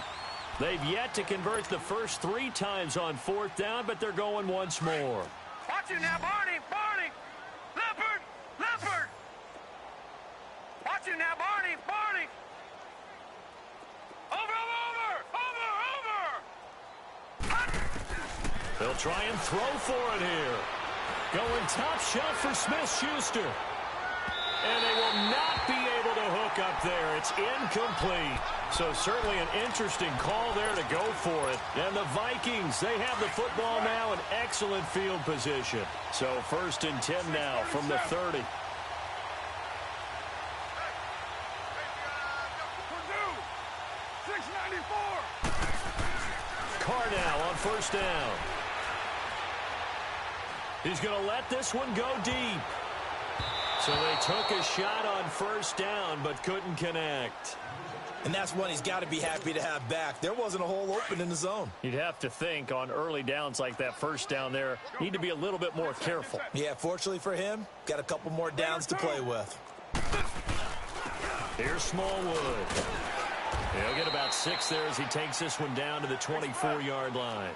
They've yet to convert the first 3 times on 4th down, but they're going once more. Watch it now, Barney, Barney. Leopard, Leopard. Watch it now, Barney, Barney. Over. They'll try and throw for it here. Going top shot for Smith-Schuster. And they will not be able to hook up there. It's incomplete. So certainly an interesting call there to go for it. And the Vikings, they have the football now in excellent field position. So 1st and 10 now from the 30. first down. He's going to let this one go deep. So they took a shot on first down, but couldn't connect. And that's one he's got to be happy to have back. There wasn't a hole open in the zone. You'd have to think on early downs like that first down there, need to be a little bit more careful. Yeah, fortunately for him, got a couple more downs to play with. Here's Smallwood. He'll get about 6 there as he takes this one down to the 24-yard line.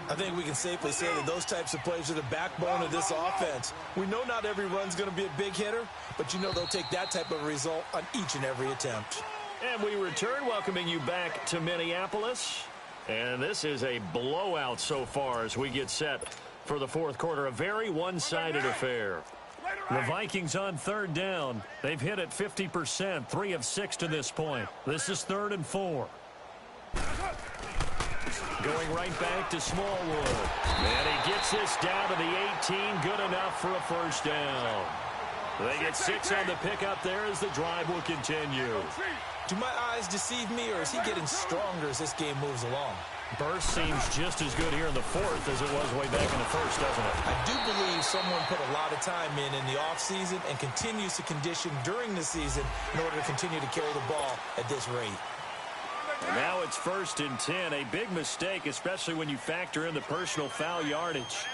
I think we can safely say that those types of plays are the backbone of this offense. We know not every run's going to be a big hitter, but you know they'll take that type of result on each and every attempt. And we return, welcoming you back to Minneapolis. And this is a blowout so far as we get set for the fourth quarter. A very one-sided affair. The Vikings on third down. They've hit it 50%, 3 of 6 to this point. This is 3rd and 4. Going right back to Smallwood. And he gets this down to the 18. Good enough for a first down. They get 6 on the pickup there as the drive will continue. Do my eyes deceive me, or is he getting stronger as this game moves along? Burst seems just as good here in the fourth as it was way back in the first, doesn't it? I do believe someone put a lot of time in the offseason and continues to condition during the season in order to continue to carry the ball at this rate. And now it's 1st and 10. A big mistake, especially when you factor in the personal foul yardage.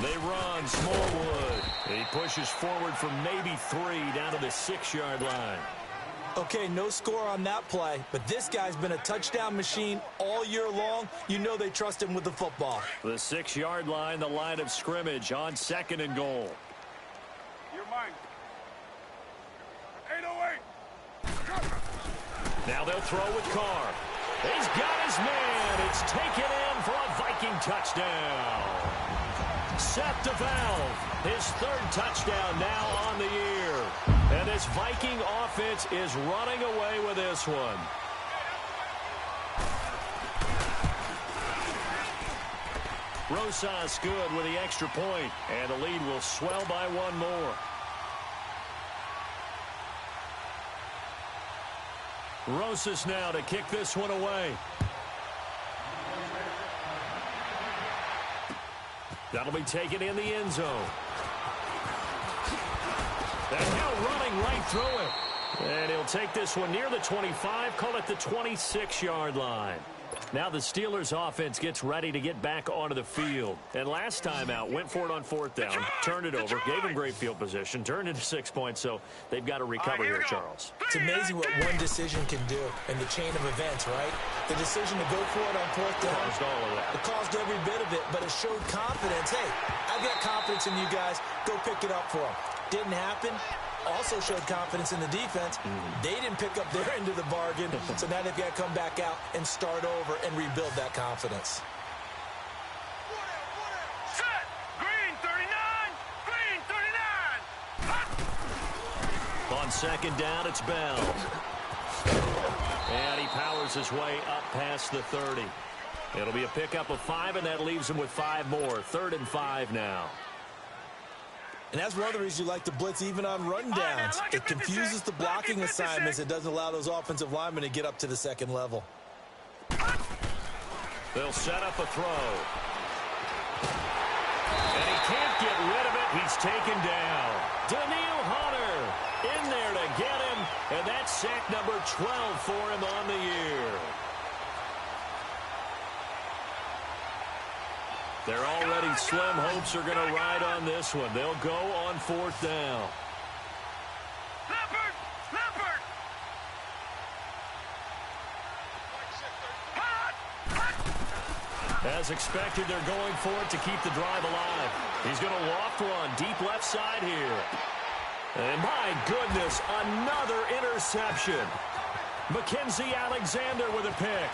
They run. Smallwood. He pushes forward from maybe 3 down to the 6-yard line. Okay, no score on that play, but this guy's been a touchdown machine all year long. You know they trust him with the football. The 6-yard line, the line of scrimmage on 2nd and goal. You're mine. 808. Now they'll throw with Carr. He's got his man. It's taken in for a Viking touchdown. Seth DeValve, his 3rd touchdown now on the year. And this Viking offense is running away with this one. Rosas good with the extra point, and the lead will swell by 1 more. Rosas now to kick this one away. That'll be taken in the end zone. And now running right through it. And he'll take this one near the 25, call it the 26-yard line. Now the Steelers offense gets ready to get back onto the field. And last time out, went for it on 4th down, turned it over, gave him great field position, turned into 6 points, so they've got to recover here, Charles. It's amazing what one decision can do in the chain of events, right? The decision to go for it on 4th down. Caused all of that. It caused every bit of it, but it showed confidence. Hey, I've got confidence in you guys. Go pick it up for them. Didn't happen. Also showed confidence in the defense. They didn't pick up their end of the bargain, so now they've got to come back out and start over and rebuild that confidence. Set. Green 39. Green 39. On 2nd down, it's Bell. And he powers his way up past the 30. It'll be a pickup of 5, and that leaves him with 5 more. 3rd and 5 now. And that's one of the reasons you like to blitz even on rundowns. It confuses the blocking assignments. It doesn't allow those offensive linemen to get up to the 2nd level. They'll set up a throw. And he can't get rid of it. He's taken down. Daniil Hunter in there to get him. And that's sack number 12 for him on the year. Their already slim hopes are going to ride on this one. They'll go on 4th down. Leopard. Leopard. As expected, they're going for it to keep the drive alive. He's going to loft one deep left side here. And my goodness, another interception. Mackenzie Alexander with a pick.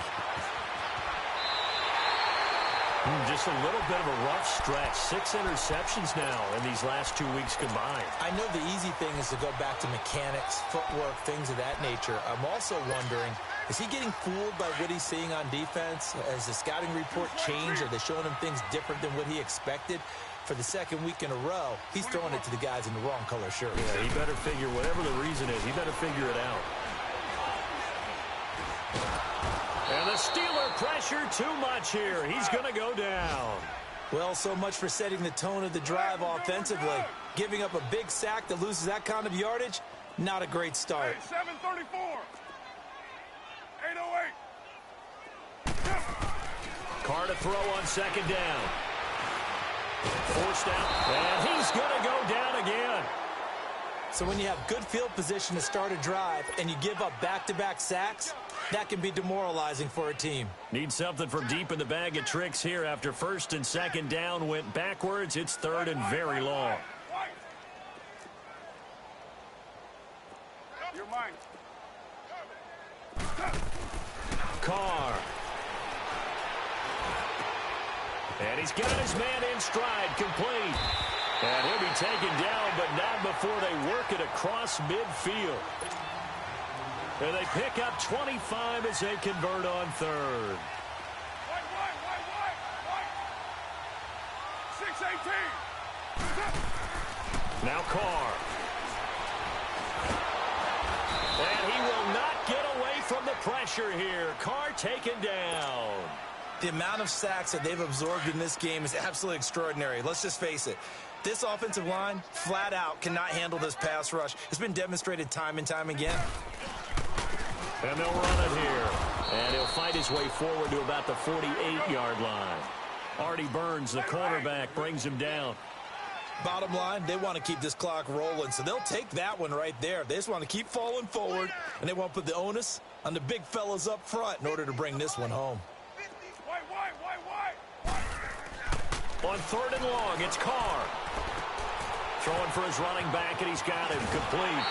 Just a little bit of a rough stretch. 6 interceptions now in these last 2 weeks combined. I know the easy thing is to go back to mechanics, footwork, things of that nature. I'm also wondering, is he getting fooled by what he's seeing on defense? Has the scouting report changed? Are they showing him things different than what he expected? For the 2nd week in a row, he's throwing it to the guys in the wrong color shirt. Yeah, he better figure, whatever the reason is, he better figure it out. Steeler pressure too much here. He's going to go down. Well, so much for setting the tone of the drive offensively. Giving up a big sack that loses that kind of yardage, not a great start. 734. 808. Carr to throw on second down. Forced out, and he's going to go down again. So when you have good field position to start a drive and you give up back-to-back sacks, that can be demoralizing for a team. Need something from deep in the bag of tricks here after first and second down went backwards. It's third and very long. You're mine. Carr. And he's got his man in stride, complete. And he'll be taken down, but not before they work it across midfield. And they pick up 25 as they convert on third. White. 618. Now Carr. And he will not get away from the pressure here. Carr taken down. The amount of sacks that they've absorbed in this game is absolutely extraordinary. Let's just face it. This offensive line, flat out, cannot handle this pass rush. It's been demonstrated time and time again. And they'll run it here. And he'll fight his way forward to about the 48-yard line. Artie Burns, the cornerback, brings him down. Bottom line, they want to keep this clock rolling, so they'll take that one right there. They just want to keep falling forward, and they want to put the onus on the big fellas up front in order to bring this one home. On third and long, it's Carr. Throwing for his running back, and he's got him complete.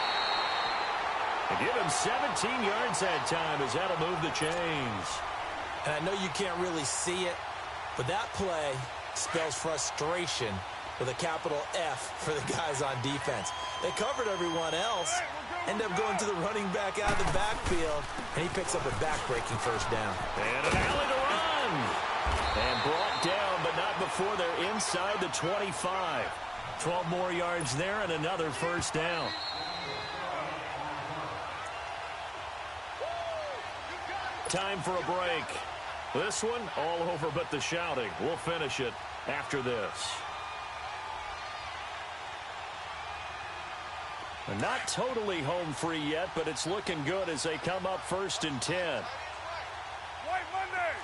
They give him 17 yards that time as that'll move the chains. And I know you can't really see it, but that play spells frustration with a capital F for the guys on defense. They covered everyone else, end up going to the running back out of the backfield, and he picks up a back-breaking first down. And an alley to run. And brought down, but not before they're inside the 25. 12 more yards there and another first down. Time for a break. This one all over but the shouting. We'll finish it after this. Not totally home free yet, but it's looking good as they come up first and 10. White Monday.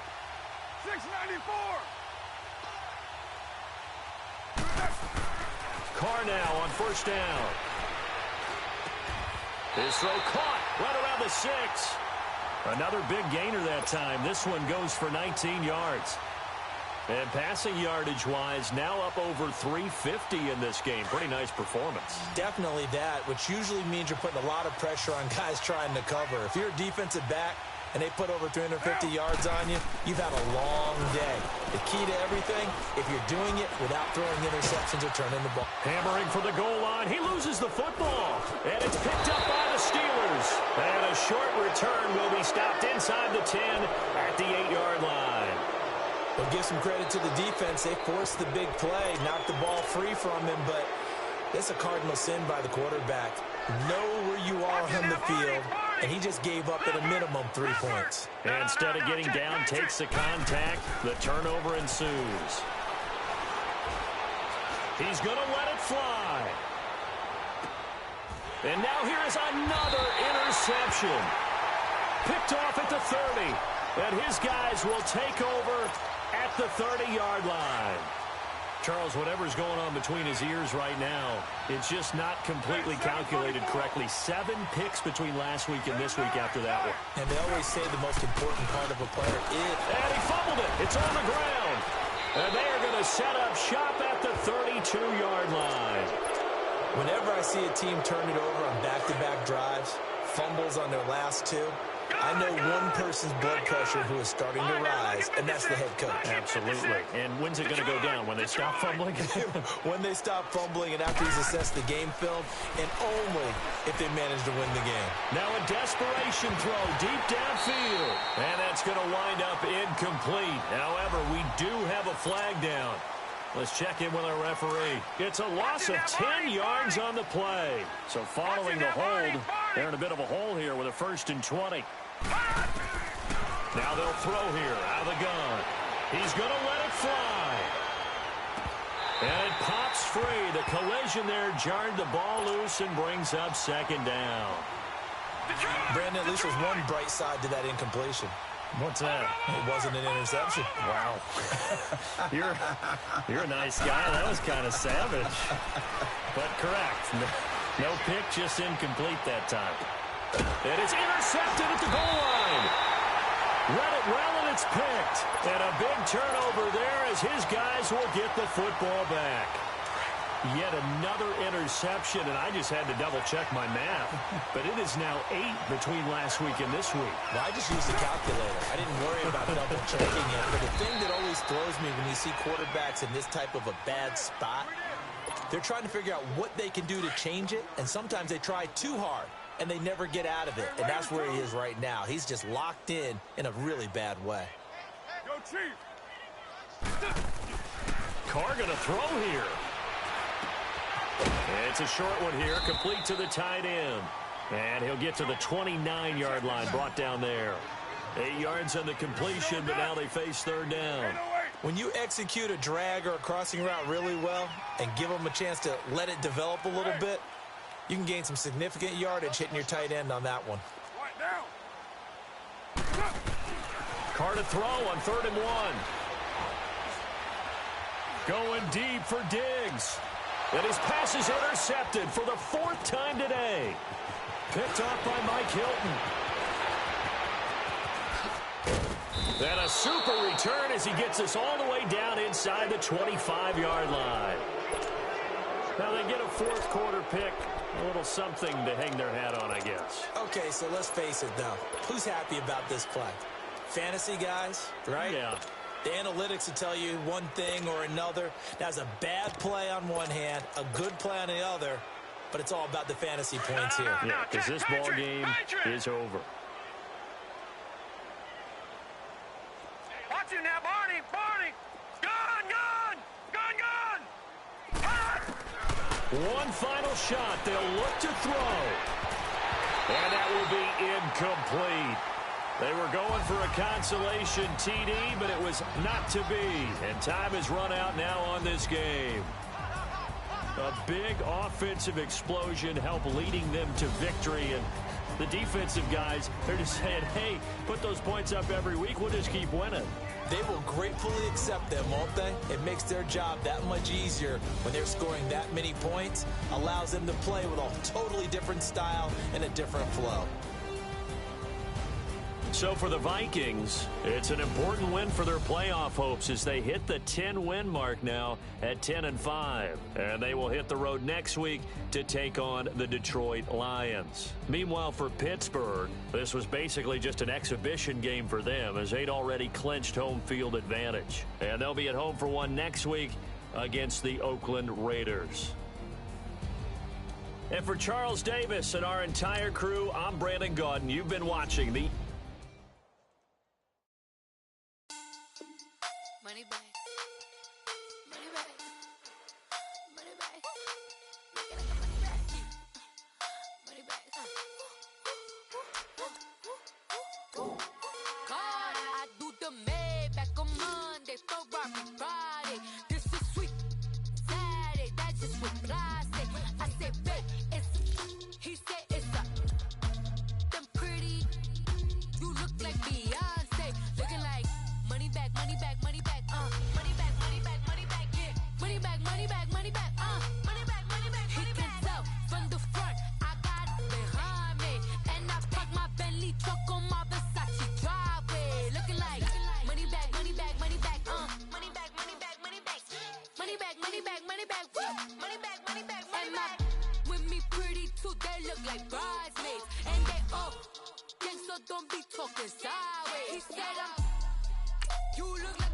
694. Carr now on first down. His throw caught right around the 6. Another big gainer that time. This one goes for 19 yards. And passing yardage-wise, now up over 350 in this game. Pretty nice performance. Definitely that, which usually means you're putting a lot of pressure on guys trying to cover. If you're a defensive back and they put over 350 yards on you, you've had a long day. The key to everything, if you're doing it without throwing interceptions or turning the ball. Hammering for the goal line. He loses the football. And it's picked up by the Steelers. And a short return will be stopped inside the 10 at the 8-yard line. We'll give some credit to the defense. They forced the big play, knocked the ball free from him, but it's a cardinal sin by the quarterback. Know where you are on the field, and he just gave up at a minimum 3 points. And instead of getting down, takes the contact. The turnover ensues. He's going to let it fly. And now here is another interception. Picked off at the 30. And his guys will take over at the 30-yard line. Charles, whatever's going on between his ears right now, it's just not completely calculated correctly. 7 picks between last week and this week after that one. And they always say the most important part of a player is... And he fumbled it. It's on the ground. And they are going to set up shop at the 32-yard line. Whenever I see a team turn it over on back-to-back drives, fumbles on their last 2, I know one person's blood pressure who is starting to rise, and that's the head coach. Absolutely. And when's it going to go down? When they stop fumbling? When they stop fumbling and after he's assessed the game film, and only if they manage to win the game. Now a desperation throw deep downfield. And that's going to wind up incomplete. However, we do have a flag down. Let's check in with our referee. It's a loss of 10 yards on the play. So following the hold, they're in a bit of a hole here with a 1st and 20. Now they'll throw here out of the gun. He's going to let it fly. And it pops free. The collision there jarred the ball loose and brings up second down. Brandon, at least there's one bright side to that incompletion. What's that? It wasn't an interception. Wow. You're a nice guy. That was kind of savage. But correct. No pick, just incomplete that time. It is intercepted at the goal line. Read it well, and it's picked. And a big turnover there as his guys will get the football back. Yet another interception, and I just had to double-check my math. But it is now 8 between last week and this week. Well, I just used the calculator. I didn't worry about double-checking it. But the thing that always throws me when you see quarterbacks in this type of a bad spot, they're trying to figure out what they can do to change it, and sometimes they try too hard, and they never get out of it. And that's where he is right now. He's just locked in a really bad way. Go, Chief! Carr going to throw here. It's a short one here, complete to the tight end. And he'll get to the 29-yard line, brought down there. 8 yards on the completion, but now they face third down. When you execute a drag or a crossing route really well and give them a chance to let it develop a little bit, you can gain some significant yardage hitting your tight end on that one. Carr to throw on 3rd and 1. Going deep for Diggs. And his pass is intercepted for the 4th time today. Picked off by Mike Hilton. And a super return as he gets us all the way down inside the 25-yard line. Now they get a 4th quarter pick. A little something to hang their hat on, I guess. Okay, so let's face it, though. Who's happy about this play? Fantasy guys, right? Yeah. The analytics will tell you one thing or another. That's a bad play on one hand, a good play on the other, but it's all about the fantasy points here. Yeah, because this ball game is over. Watch it now, Barney! Barney! Gun! Gun! Gun! Gun! One final shot. They'll look to throw. And that will be incomplete. They were going for a consolation TD, but it was not to be. And time has run out now on this game. A big offensive explosion helped leading them to victory. And the defensive guys, they're just saying, hey, put those points up every week. We'll just keep winning. They will gratefully accept them, won't they? It makes their job that much easier when they're scoring that many points. Allows them to play with a totally different style and a different flow. So for the Vikings, it's an important win for their playoff hopes as they hit the 10-win mark now at 10-5. And they will hit the road next week to take on the Detroit Lions. Meanwhile, for Pittsburgh, this was basically just an exhibition game for them as they'd already clinched home field advantage. And they'll be at home for one next week against the Oakland Raiders. And for Charles Davis and our entire crew, I'm Brandon Gaudin. You've been watching the Money back. Money back. Money back. Make it like a money back. Money back. God, I do the Maybach on Monday, Ferrari Friday. This is sweet Saturday. That's just what I say. I say, babe, it's. He said it's a. Them pretty. You look like Beyonce. Looking like money back, money back, money back. Money back, money back, money back, yeah. Money back, money back, money back, money back, money back, money back. He can tell from the front, I got it behind me. And I park my Bentley truck on my Versace driveway. Looking like money back, money back, money back, money back, money back, money back. Money back, money back, money back, money back, money back, money back. With me pretty too, they look like bridesmaids. And they all gang, so don't be talking sideways. He said you look like